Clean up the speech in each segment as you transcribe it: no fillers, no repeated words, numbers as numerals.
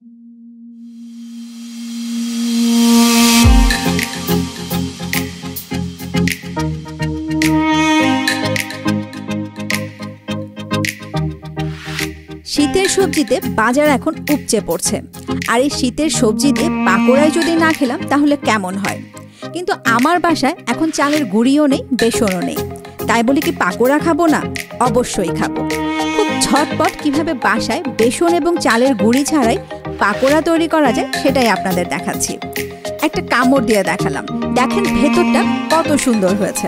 শীতের সবজিতে বাজার এখন উপচে পড়ছে, আর এই শীতের সবজি দিয়ে পাকোড়ায় যদি না খেলাম তাহলে কেমন হয়। কিন্তু আমার বাসায় এখন চালের গুঁড়িও নেই, বেসনও নেই, তাই বলি কি পাকোড়া খাবো না? অবশ্যই খাবো। খুব ঝটপট কিভাবে বাসায় বেসন এবং চালের গুঁড়ি ছাড়াই পাকোড়া তৈরি করা যায় সেটাই আপনাদের দেখাচ্ছি। একটা কামড় দিয়ে দেখালাম, দেখেন ভেতরটা কত সুন্দর হয়েছে।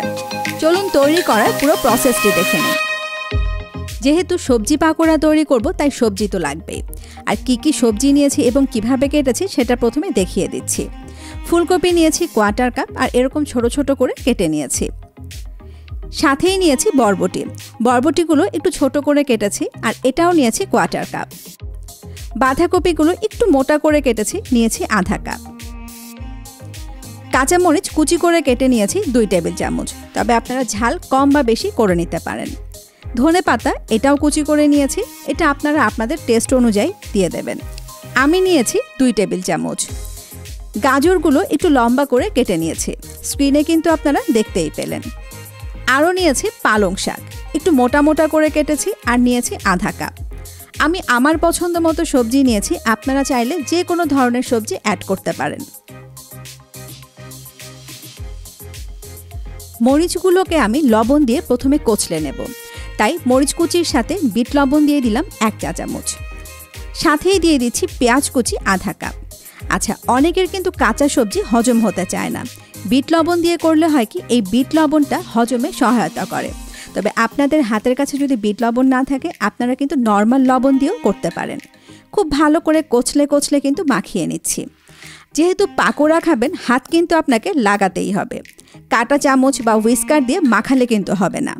চলুন তৈরি করার পুরো প্রসেসটি দেখে নিই। যেহেতু সবজি পাকোড়া তৈরি করব তাই সবজি তো লাগবেই। আর কি কি সবজি নিয়েছি এবং কিভাবে কেটেছি সেটা প্রথমে দেখিয়ে দিচ্ছি। ফুলকপি নিয়েছি 1/4 কাপ, আর এরকম ছোট ছোট করে কেটে নিয়েছি। সাথেই নিয়েছি বরবটি, বরবটিগুলো একটু ছোট করে কেটেছি, আর এটাও নিয়েছি 1/4 কাপ। বাঁধাকপিগুলো একটু মোটা করে কেটেছি, নিয়েছি 1/2 কাপ। কাঁচামরিচ কুচি করে কেটে নিয়েছি 2 টেবিল চামচ, তবে আপনারা ঝাল কম বা বেশি করে নিতে পারেন। ধনেপাতা এটাও কুচি করে নিয়েছি, এটা আপনারা আপনাদের টেস্ট অনুযায়ী দিয়ে দেবেন। আমি নিয়েছি 2 টেবিল চামচ। গাজরগুলো একটু লম্বা করে কেটে নিয়েছি, স্ক্রিনে কিন্তু আপনারা দেখতেই পেলেন। আরও নিয়েছি পালং শাক, একটু মোটা মোটা করে কেটেছি, আর নিয়েছি 1/2 কাপ। আমি আমার পছন্দ মতো সবজি নিয়েছি, আপনারা চাইলে যে কোনো ধরনের সবজি অ্যাড করতে পারেন। মরিচগুলোকে আমি লবণ দিয়ে প্রথমে কচলে নেব, তাই মরিচ কুচির সাথে বিট লবণ দিয়ে দিলাম 1 চা চামচ। সাথেই দিয়ে দিচ্ছি পেঁয়াজ কুচি 1/2 কাপ। আচ্ছা, অনেকের কিন্তু কাঁচা সবজি হজম হতে চায় না, বিট লবণ দিয়ে করলে হয় কি এই বিট লবণটা হজমে সহায়তা করে। তবে আপনাদের হাতের কাছে যদি বিট লবণ না থাকে আপনারা কিন্তু নর্মাল লবণ দিয়েও করতে পারেন। খুব ভালো করে কচলে কচলে কিন্তু মাখিয়ে নিচ্ছি। যেহেতু পাকোড়া খাবেন হাত কিন্তু আপনাকে লাগাতেই হবে, কাঁটা চামচ বা হুইস্কার দিয়ে মাখালে কিন্তু হবে না।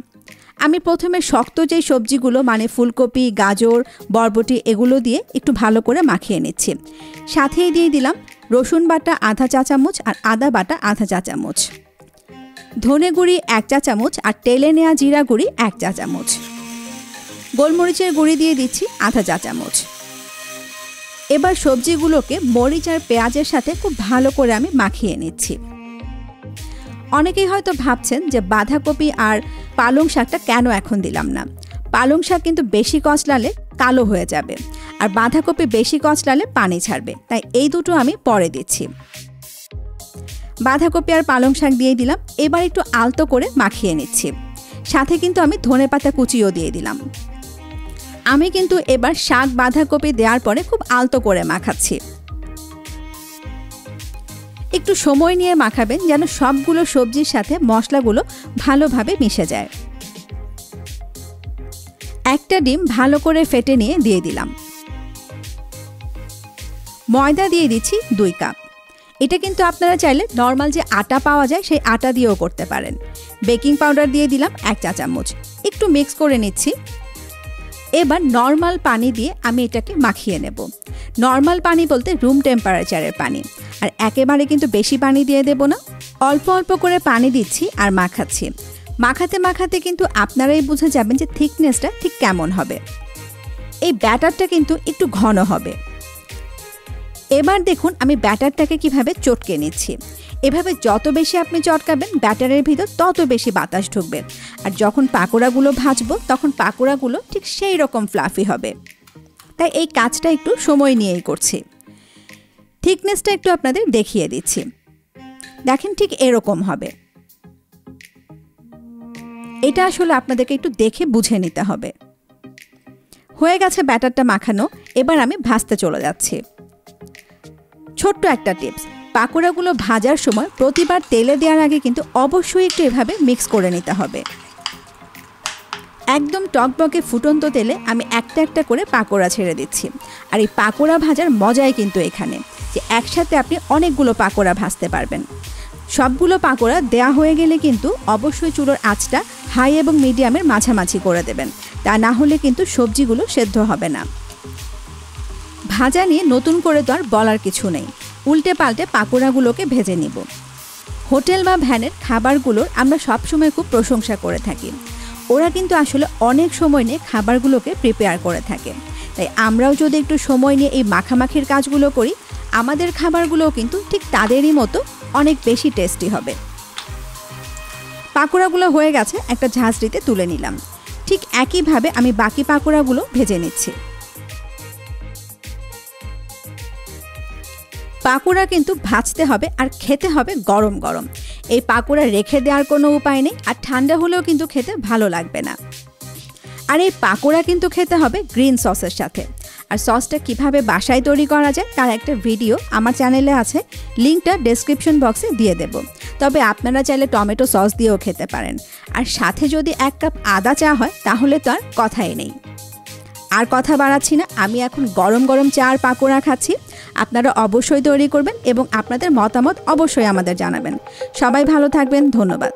আমি প্রথমে শক্ত যেই সবজিগুলো মানে ফুলকপি, গাজর, বরবটি এগুলো দিয়ে একটু ভালো করে মাখিয়ে নিচ্ছি। সাথেই দিয়ে দিলাম রসুন বাটা 1/2 চা চামচ, আর আদা বাটা 1/2 চা চামচ, ধনে গুঁড়ি 1 চা চামচ, আর তেলে নেওয়া জিরা গুঁড়ি 1 চা চামচ, গোলমরিচের গুঁড়ি দিয়ে দিচ্ছি 1/2 চা চামচ। এবার সবজিগুলোকে মরিচ আর পেঁয়াজের সাথে খুব ভালো করে আমি মাখিয়ে নিচ্ছি। অনেকেই হয়তো ভাবছেন যে বাঁধাকপি আর পালং শাকটা কেন এখন দিলাম না। পালং শাক কিন্তু বেশি কচলালে কালো হয়ে যাবে, আর বাঁধাকপি বেশি কচলালে পানি ছাড়বে, তাই এই দুটো আমি পরে দিচ্ছি। বাঁধাকপি আর পালং শাক দিয়ে দিলাম, এবার একটু আলতো করে মাখিয়ে নিচ্ছি। সাথে কিন্তু আমি ধনেপাতা কুচিও দিয়ে দিলাম। আমি কিন্তু এবার শাক বাঁধাকপি দেওয়ার পরে খুব আলতো করে মাখাচ্ছি। একটু সময় নিয়ে মাখাবেন যেন সবগুলো সবজির সাথে মশলাগুলো ভালোভাবে মিশে যায়। একটা ডিম ভালো করে ফেটে নিয়ে দিয়ে দিলাম। ময়দা দিয়ে দিচ্ছি 2 কাপ। এটা কিন্তু আপনারা চাইলে নর্মাল যে আটা পাওয়া যায় সেই আটা দিয়েও করতে পারেন। বেকিং পাউডার দিয়ে দিলাম 1 চা চামচ, একটু মিক্স করে নিচ্ছি। এবার নর্মাল পানি দিয়ে আমি এটাকে মাখিয়ে নেব। নর্মাল পানি বলতে রুম টেম্পারেচারের পানি, আর একেবারে কিন্তু বেশি পানি দিয়ে দেব না, অল্প অল্প করে পানি দিচ্ছি আর মাখাচ্ছি। মাখাতে মাখাতে কিন্তু আপনারাই বুঝে যাবেন যে থিকনেসটা ঠিক কেমন হবে। এই ব্যাটারটা কিন্তু একটু ঘন হবে। এবার দেখুন আমি ব্যাটারটাকে কিভাবে চটকে নিচ্ছি। এভাবে যত বেশি আপনি চটকাবেন ব্যাটারের ভিতর তত বেশি বাতাস ঢুকবে, আর যখন পাকোড়াগুলো ভাজবো তখন পাকোড়াগুলো ঠিক সেই রকম ফ্লাফি হবে। তাই এই কাজটা একটু সময় নিয়েই করছি। থিকনেসটা একটু আপনাদের দেখিয়ে দিচ্ছি, দেখেন ঠিক এরকম হবে। এটা আসলে আপনাদেরকে একটু দেখে বুঝে নিতে হবে। হয়ে গেছে ব্যাটারটা মাখানো, এবার আমি ভাজতে চলে যাচ্ছি। ছোট্ট একটা টিপস, পাকোড়াগুলো ভাজার সময় প্রতিবার তেলে দেওয়ার আগে কিন্তু অবশ্যই একটু এভাবে মিক্স করে নিতে হবে। একদম টকবকে ফুটন্ত তেলে আমি একটা একটা করে পাকোড়া ছেড়ে দিচ্ছি। আর এই পাকোড়া ভাজার মজাই কিন্তু এখানে যে একসাথে আপনি অনেকগুলো পাকোড়া ভাজতে পারবেন। সবগুলো পাকোড়া দেয়া হয়ে গেলে কিন্তু অবশ্যই চুলোর আঁচটা হাই এবং মিডিয়ামের মাঝামাঝি করে দেবেন, তা না হলে কিন্তু সবজিগুলো সেদ্ধ হবে না। ভাজা নিয়ে নতুন করে তো আর বলার কিছু নেই, উল্টে পাল্টে পাকোড়াগুলোকে ভেজে নিব। হোটেল বা ভ্যানের খাবারগুলোর আমরা সবসময় খুব প্রশংসা করে থাকি। ওরা কিন্তু আসলে অনেক সময় নিয়ে খাবারগুলোকে প্রিপেয়ার করে থাকে, তাই আমরাও যদি একটু সময় নিয়ে এই মাখামাখির কাজগুলো করি, আমাদের খাবারগুলোও কিন্তু ঠিক তাদেরই মতো অনেক বেশি টেস্টি হবে। পাকোড়াগুলো হয়ে গেছে, একটা ঝাঁঝরিতে তুলে নিলাম। ঠিক একইভাবে আমি বাকি পাকোড়াগুলো ভেজে নিচ্ছি। পাকোড়া কিন্তু ভাজতে হবে আর খেতে হবে গরম গরম। এই পাকোড়া রেখে দেওয়ার কোনো উপায় নেই, আর ঠান্ডা হলেও কিন্তু খেতে ভালো লাগবে না। আর এই পাকোড়া কিন্তু খেতে হবে গ্রিন সসের সাথে। আর সসটা কিভাবে বাসায় তৈরি করা যায় তার একটা ভিডিও আমার চ্যানেলে আছে, লিঙ্কটা ডেসক্রিপশন বক্সে দিয়ে দেব। তবে আপনারা চাইলে টমেটো সস দিয়েও খেতে পারেন। আর সাথে যদি 1 কাপ আদা চা হয় তাহলে তো আর কথাই নেই। আর কথা বাড়াচ্ছি না, আমি এখন গরম গরম চা আর পাকোড়া খাচ্ছি। আপনারা অবশ্যই তৈরি করবেন এবং আপনাদের মতামত অবশ্যই আমাদের জানাবেন। সবাই ভালো থাকবেন, ধন্যবাদ।